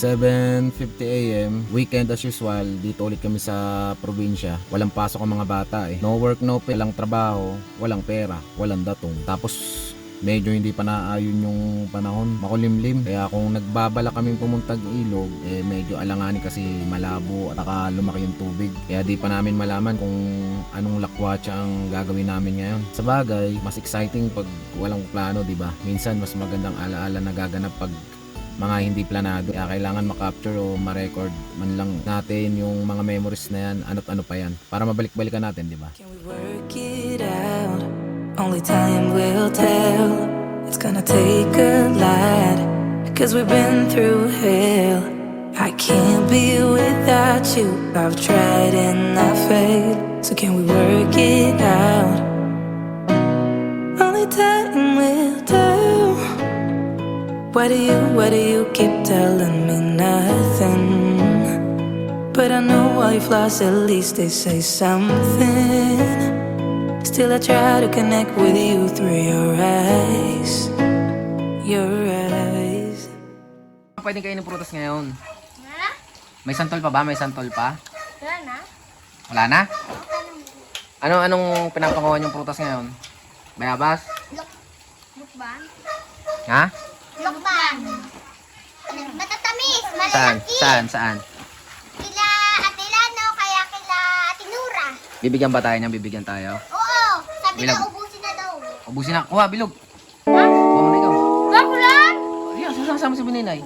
7:50 AM, weekend as usual, dito ulit kami sa probinsya. Walang pasok ang mga bata eh. No work, no pay, walang trabaho, walang pera, walang datong. Tapos medyo hindi pa naayon yung panahon, makulimlim. Kaya kung nagbabala kaming pumuntag ilog, eh medyo alanganin kasi malabo at saka lumaki yung tubig. Kaya di pa namin malaman kung anong lakwatsa ang gagawin namin ngayon. Sa bagay, mas exciting pag walang plano, di ba? Minsan mas magandang alaala na gaganap pag mga hindi planado. Kaya kailangan makapture o ma-record man lang natin yung mga memories na yan, ano't ano pa yan, para mabalik-balikan natin, di ba? Can we work it out? Only time will tell. It's gonna take a lot, cause we've been through hell. I can't be without you. I've tried and I failed. So can we work it out? Only time will tell. Why do you keep telling me nothing? But I know all your flaws, at least they say something. Still I try to connect with you through your eyes. Your eyes. Pwede kainin ng prutas ngayon. Wala? May santol pa ba? May santol pa? Wala na? Wala na? Anong pinapanguha yung prutas ngayon? Bayabas? Lukban? Ha? Lukban! Matatamis! Saan? Malalaki! Saan? Kila Atilano, kaya kila Atinura. Bibigyan ba tayo niyan? Bibigyan tayo. Oo! Sabi Bilog. na ubusin na daw. Ubusin na. Kuha, bilog. Ha? Kuha mo na ikaw. Ako lang! Ayan, sasama si Bininay.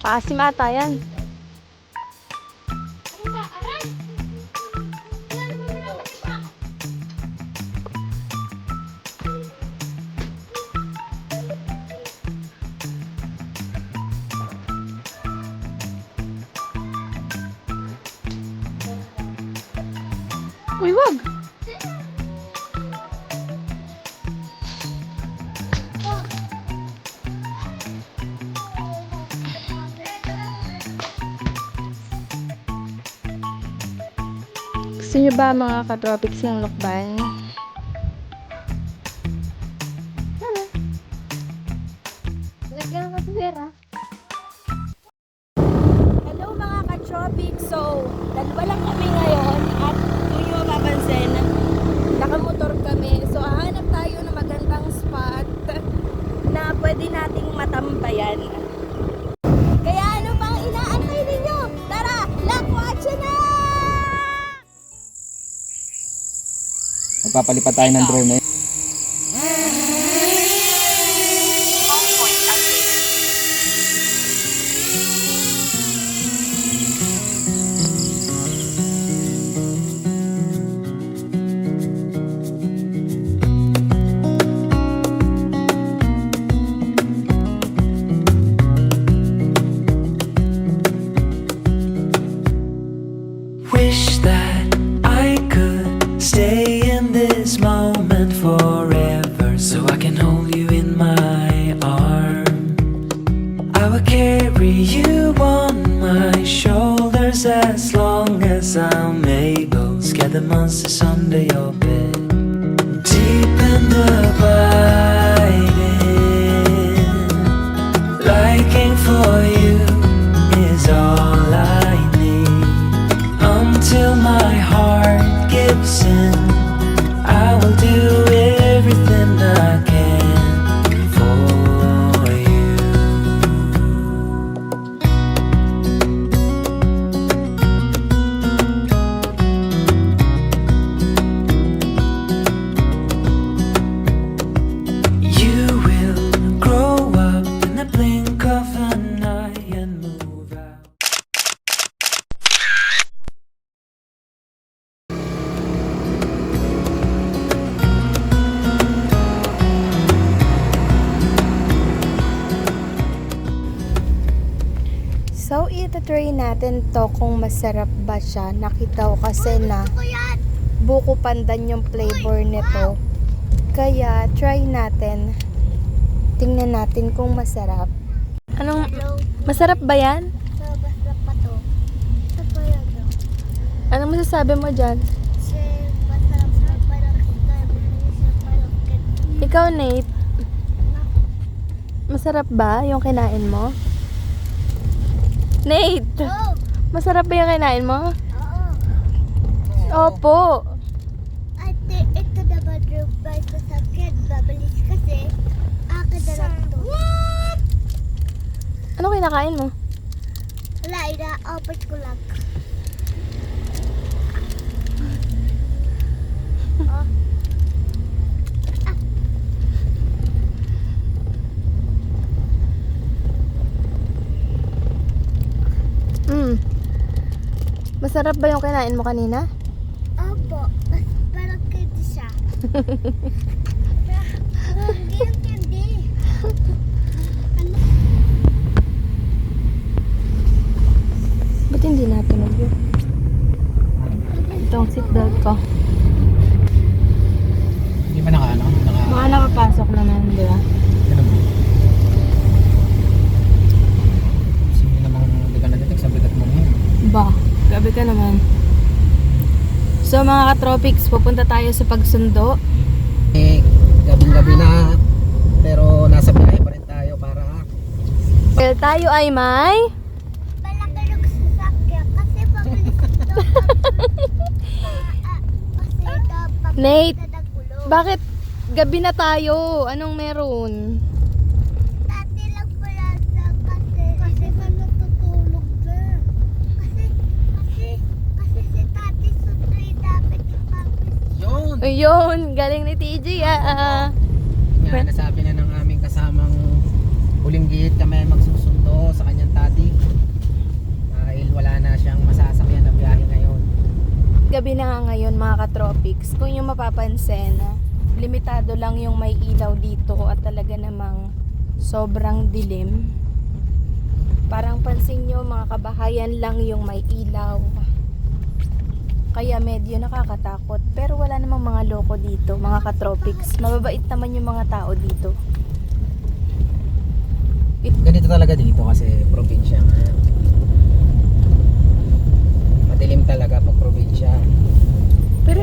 Paasim ata yan. Uy, wag! Gusto nyo ba mga katropics ng lukban? Lagyan ka pera. Hello mga katropics! So, dalawa lang kami ngayon at kung nyo mapapansin, nakamotor kami. So, hahanap tayo ng magandang spot na pwede nating matambayan. Kaya ano pang inaantay ninyo? Tara, lakwatsa na! Magpapalipad tayo ng drone eh. Wish that I could stay in this moment forever, so I can hold you in my arms. I will carry you on my shoulders as long as I'm able. Scare the monsters under your bed. Deep and abiding, liking for you is all I need. Until my heart gives in, I will do everything I can for you. You will grow up in the blink of an eye and move out. So, ito-try natin to kung masarap ba siya. Nakita ko kasi na buko pandan yung flavor nito. Kaya, try natin. Tingnan natin kung masarap. Anong Masarap ba yan? So, basta pa to. Ito pa yun. Anong masasabi mo dyan? Kasi masarap na parang siya parang Ikaw, Nate, masarap ba yung kinain mo? Nate, Oh! masarap ba yung kinain mo? Oo! Opo. Ate, ito naman yung may sasakyan. Babalis kasi. Akin na lang to. What? Ano kinakain mo? Wala, ina-open ko lang. Oh. Masarap ba yung kinain mo kanina? Opo. Parang candy siya. Hindi yung candy. Ba't hindi natunog yun? Ito ang seatbelt ko. Hindi ba naka? Baka nakapasok naman, di ba? Ganun ba? Sige namang hindi ka na-detect sa bigat mo ngayon. Ba, grabe ka naman. So mga katropics, pupunta tayo sa pagsundo. Gabing-gabi na, pero nasa biyahe pa rin tayo para Well, tayo ay may... Malaki yung sasakyan kasi pabilis ito. Kasi dapat Nate, na nagulo. bakit gabi na tayo? Anong meron? Dati lang pala sa kasi pa natutulog na. Kasi si Tati Sunday dapat yung pagpis. yun! Ayun, galing ni TJ ah. Nga, nasabi na ng aming kasamang huling gihit kami magsusundo sa kanyang tati dahil wala na siyang masasakyan na biyahe ngayon. Gabi na nga ngayon mga katropics. Kung yung mapapansin, limitado lang yung may ilaw dito at talaga namang sobrang dilim. Parang pansin nyo mga kabahayan lang yung may ilaw. Kaya medyo nakakatakot. Pero wala namang mga loko dito, mga katropics. Mababait naman yung mga tao dito. Ganito talaga dito kasi probinsya nga. Madilim talaga pag probinsya. Pero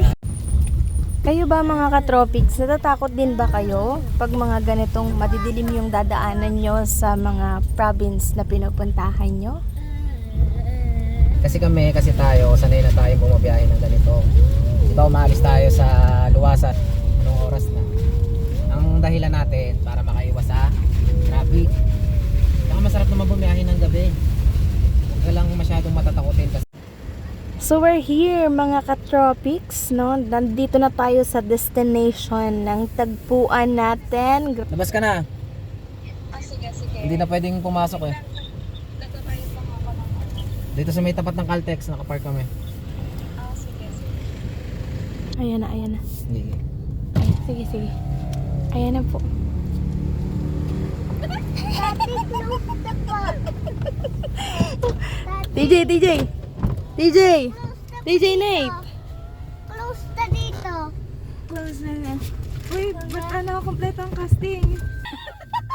kayo ba mga katropics, natatakot din ba kayo pag mga ganitong madidilim yung dadaanan nyo sa mga province na pinupuntahan nyo? Kasi tayo, sanay na tayo bumabiyahe ng ganito. Diba umalis tayo sa luwasan, anong oras na? Ang dahilan natin para makaiwas sa traffic. Saka masarap naman bumiyahe ng gabi. Huwag ka lang masyadong matatakutin kasi So we're here mga katropics, no? Nandito na tayo sa destination ng tagpuan natin. labas ka na. Hindi na pwedeng pumasok eh. Dito sa may tapat ng Caltex, nakapark kami. Ayan na, ayan na. Sige. Ay, sige, sige. Ayan na po. Tati, close the door. TJ, TJ! TJ! TJ Nate! Close na dito. Close na na. Uy, ba't ano, kompleto ang casting?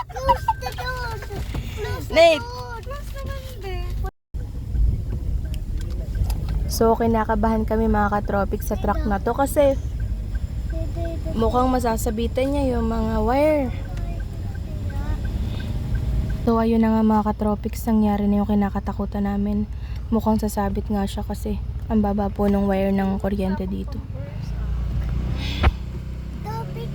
Close the door. Close the Nate! door. Close naman din. So, kinakabahan kami mga katropics sa truck na to kasi mukhang masasabitan niya yung mga wire. So, ayun na nga mga katropics, nangyari na yung kinakatakutan namin. Mukhang sasabit nga siya kasi ang baba po ng wire ng kuryente dito. Topic.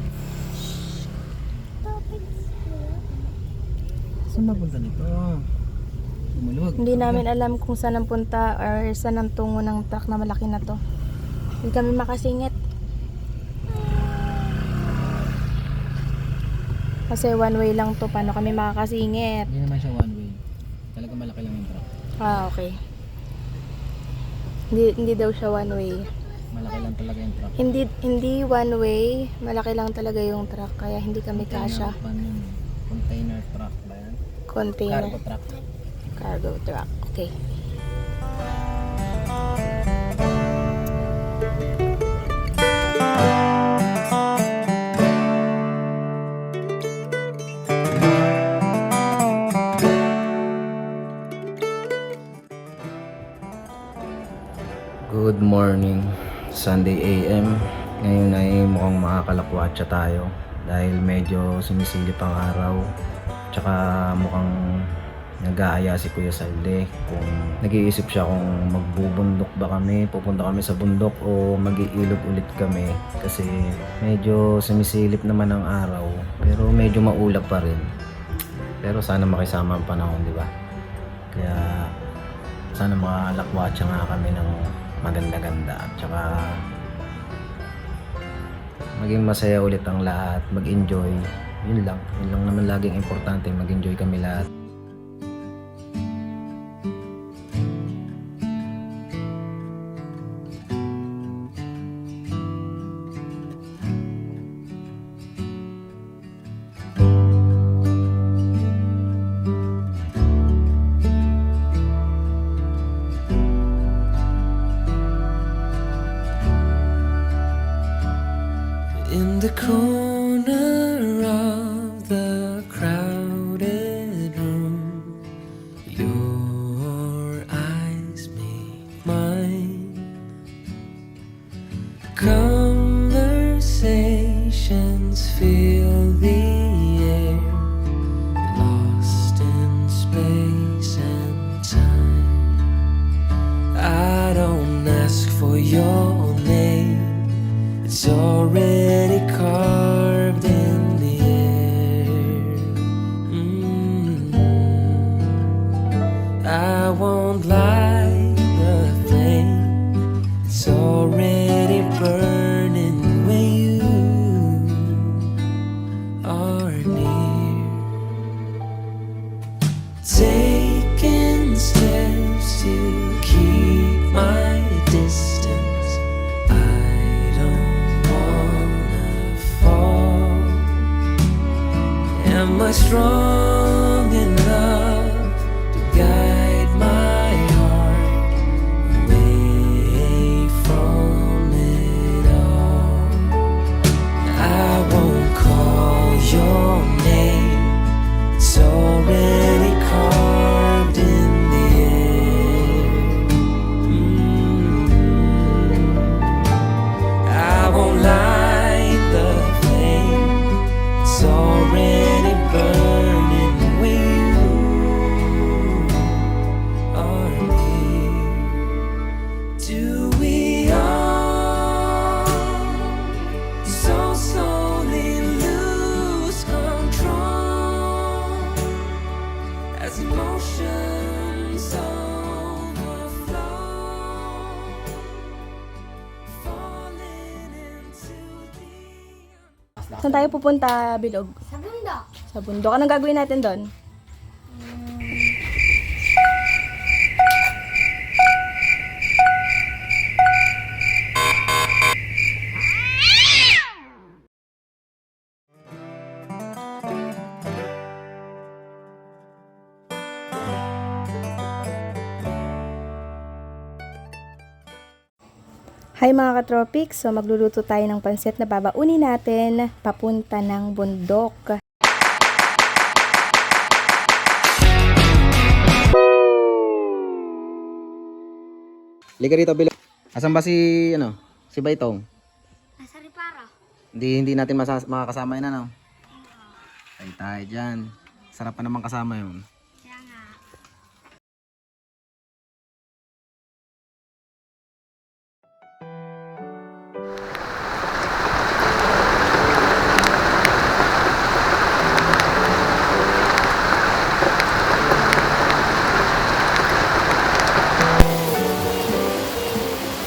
Saan napunta nito? Lumuluwag. Hindi namin alam kung saan ang punta or saan ang tungo ng truck na malaki na to. Hindi kami makasingit. Kasi one way lang to. Paano kami makakasingit? Hindi naman siya one way. Talaga malaki lang yung truck. Ah, okay. Hindi daw siya one way. Malaki lang talaga yung truck. Hindi one way. Malaki lang talaga yung truck. Kaya hindi kami kasya. Container truck ba yan? Container. Cargo truck. Cargo truck. Okay. Good morning, Sunday AM. Ngayon ay mukhang makakalakwatsa tayo dahil medyo sumisilip ang araw. Tsaka mukhang nag-aaya si Kuya Salde kung nag-iisip siya kung magbubundok ba kami, pupunta kami sa bundok o mag-iilog ulit kami kasi medyo sumisilip naman ang araw pero medyo maulap pa rin. Pero sana makisama ang panahon, di ba? Kaya sana makalakwatsa nga kami ng maganda-ganda at saka maging masaya ulit ang lahat, mag-enjoy. Yun lang naman laging importante, mag-enjoy kami lahat. In the corner of the crowded room, your eyes meet mine. Conversations fill the air, lost in space and time. I don't ask for your name, it's already carved in the air. I won't light the flame, it's already burning when you are near. Taking steps to keep my distance, I don't wanna fall. Am I strong enough to guide my heart away from it all? I won't call your name, it's already carved in the air. I won't light the flame, it's already burning when you are near. Do we all so slowly lose control as emotions overflow, falling into the Saan tayo pupunta, Bilog? Sa bundok. Sa bundok. Anong gagawin natin doon? Hi mga katropics, so magluluto tayo ng pansit na babaunin natin papunta ng bundok. Liga rito, Bilo. Asan ba si, si Baitong? Nasa Ripara. Hindi natin makakasama yun, tayo dyan. Sarap pa naman kasama yun. Kaya nga.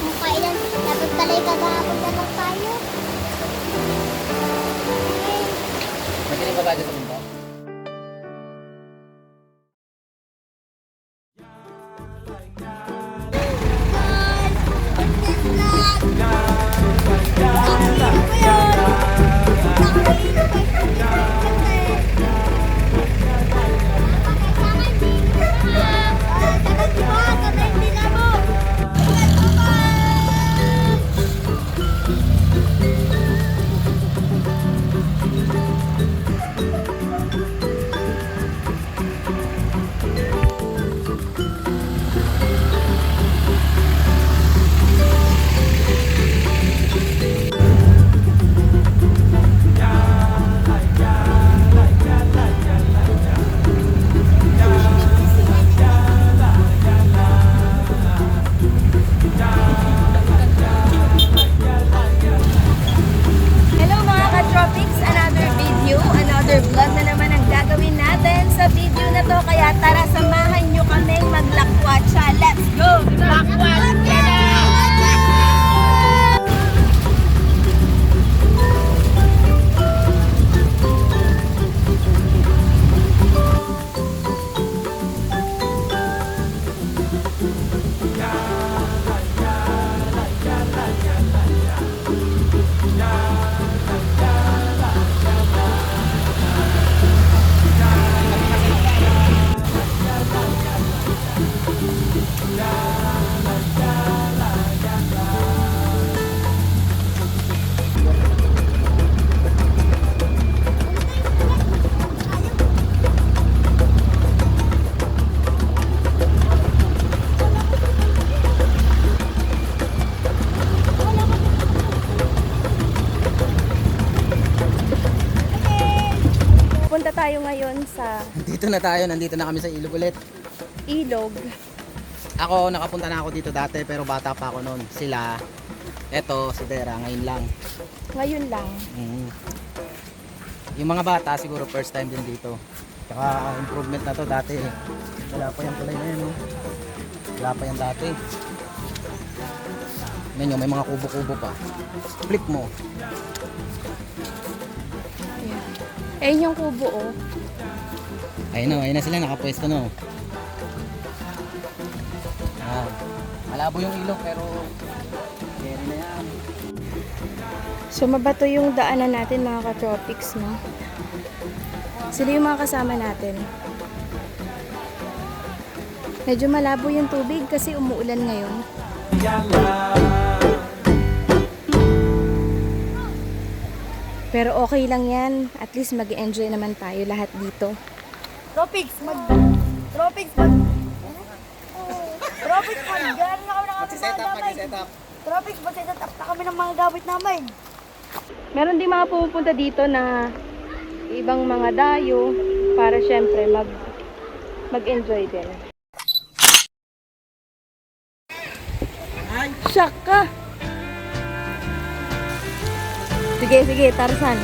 Mukha ilan. Dapat pala ikagahapon na lang tayo. Nakinig ba tayo sa mundo? muna tayo, nandito na kami sa ilog ulit. Ilog. Ako, nakapunta na ako dito dati pero bata pa ako noon. Sila, eto, si Dera, ngayon lang. Ngayon lang. Yung mga bata siguro first time din dito. Tsaka improvement na to dati. Wala pa yung tulay na yun. Wala pa yan dati. Tignan nyo, may mga kubo-kubo pa. Flip mo. Ayun yung kubo, oh. Ayun na sila, nakapwesto no. Malabo yung ilog pero carry na yan. So, mabato yung daanan natin, mga ka-tropics, no? Sila yung mga kasama natin. Medyo malabo yung tubig kasi umuulan ngayon. Pero okay lang yan. At least mag-enjoy naman tayo lahat dito. Tropics, galing na kami ng Mag-set up. Tropics, mag-set up na kami ng mga gamit namin. Meron din mga pumupunta dito na ibang mga dayo para syempre mag-enjoy din. Shock ka! Sige, Tarzan.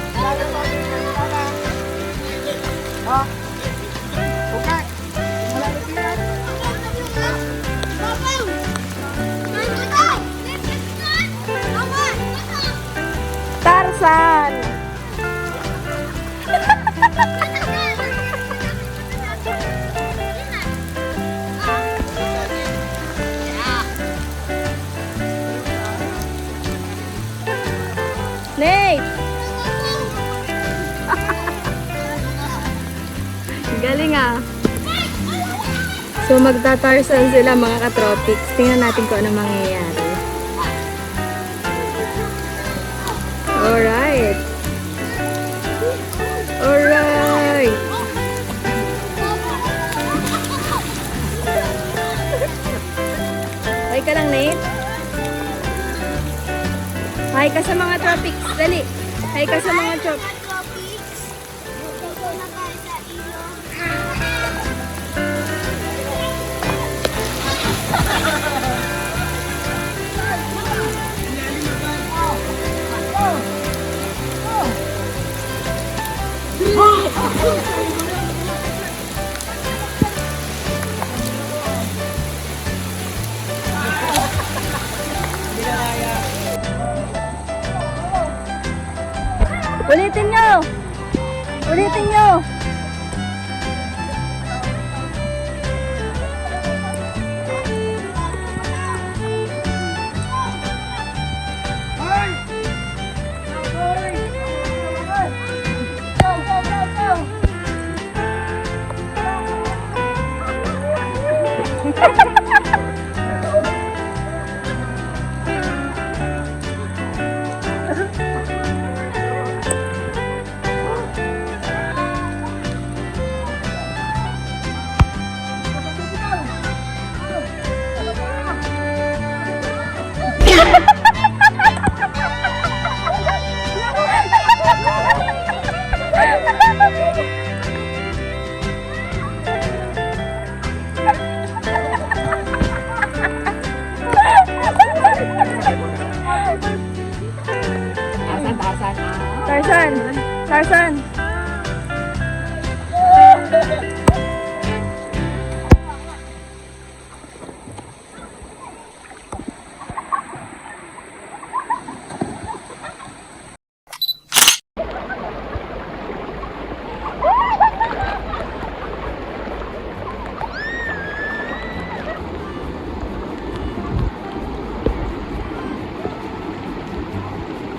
Tarzan! Nate! Galing ah. So magta-Tarzan sila mga ka-tropics. Tingnan natin kung ano mangyayari. Alright. Alright. Hi ka lang, Nate. Hi ka sa mga tropics. Dali. Hi ka sa mga tropics. Ulitin nyo! Ulitin nyo! Tarzan!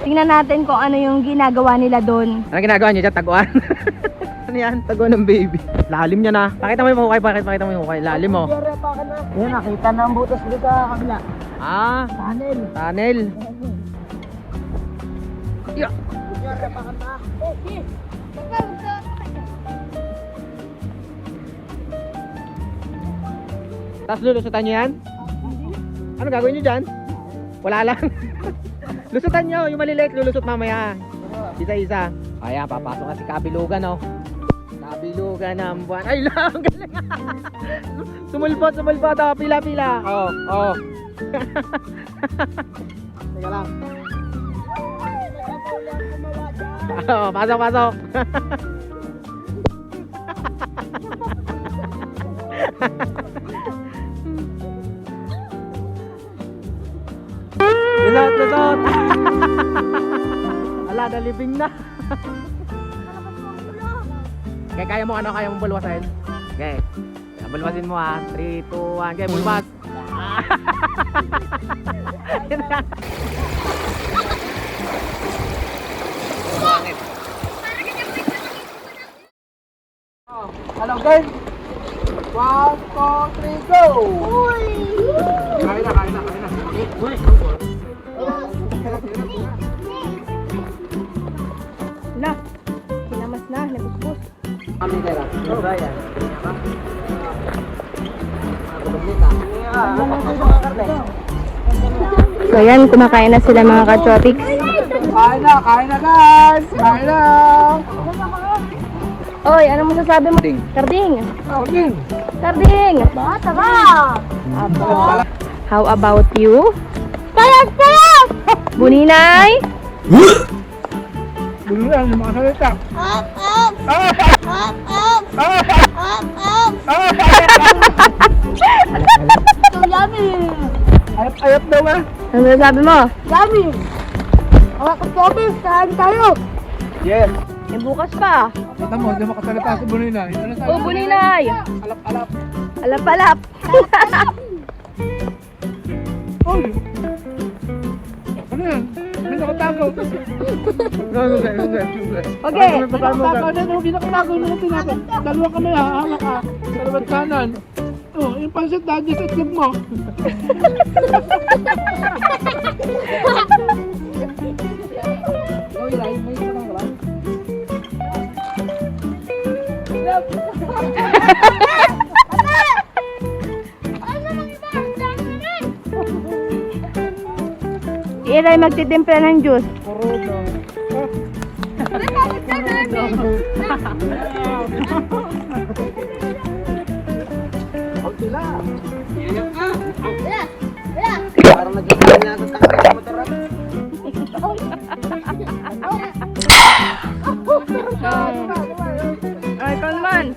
Tingnan natin kung ano yung ginagawa nila doon. Ano ginagawa niyo dyan? Taguan? Ano yan? Taguan ng baby. Lalim niya na. Pakita mo yung hukay. Pakita mo yung hukay. Lalim mo. Yan, nakita na ang butas dito sa kabila. Ah, Tunnel. tunnel. Yeah. Tapos lulusutan niyo yan? Ano gagawin niyo dyan? Wala lang. Lusutan nyo, yung maliliit lulusot mamaya. Isa-isa. Ayan, papasok na si Kabilugan, oh. Tapos Bilugan ng buwan. Ay lang, galing. Sumulpot. Oh, pila. Oh. Teka lang. Oh, pasok. Lusot. Ala, nalibing na. Okay, kaya mo bulwasin? Okay. Bulwasin mo ha. 3, 2, 1. Okay, bulwas. Hello, guys. 1, 2, 3, go! Kain na. Uy! Na, kinamas na, nabusbus. Kami kaya. Brian. So yan, kumakain na sila mga ka-tropics. Kain na guys! Kain na! Oy, ano masasabi mo? Karding! Karding! Bata ka! How about you? Palas! Buninay? Bunulan, yung mga salita. Ayap daw ah. Ano masasabi mo? Yummy! Awak ko tobis, kain tayo! Yes! Eh, bukas pa. Kita mo, di makasalita si Buninay. Ano sabi? Oh, Buninay! Alap-alap. Alap-alap! Oy! Ano yan? May nakatago. Okay. May nakatago na yung pinakatago na natin natin. Dalawa kami ha, hawak ka. Dalawang kanan. Oh, yung pansit dahil sa itlog mo. Oy, Ray, may isa kang ba? Iray magtitimpla ng juice. Parang nagkakaroon niya sa tangkay ng motor. Ay, ikaw naman.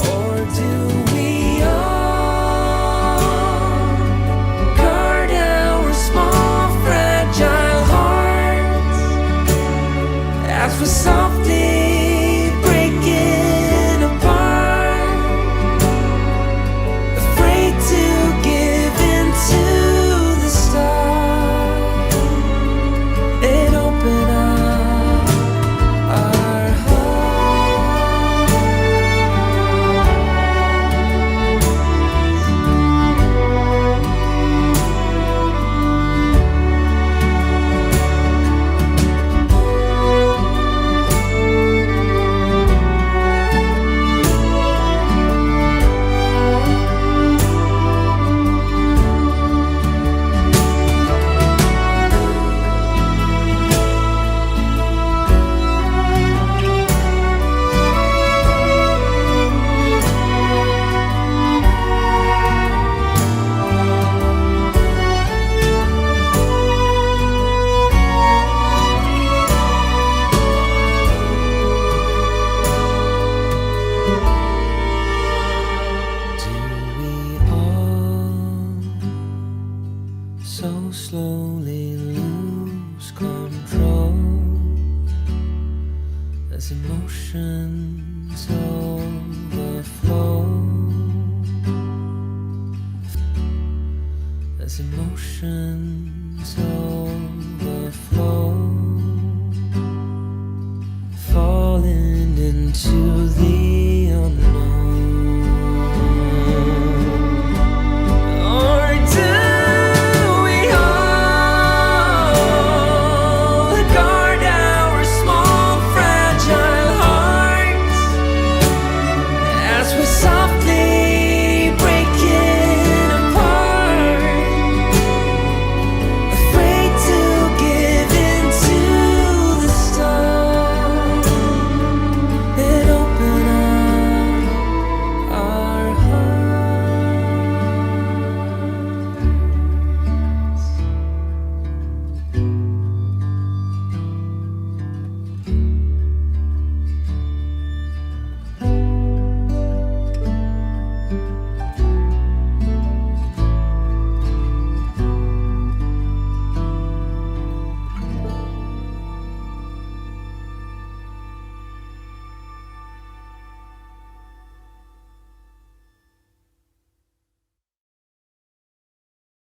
Or do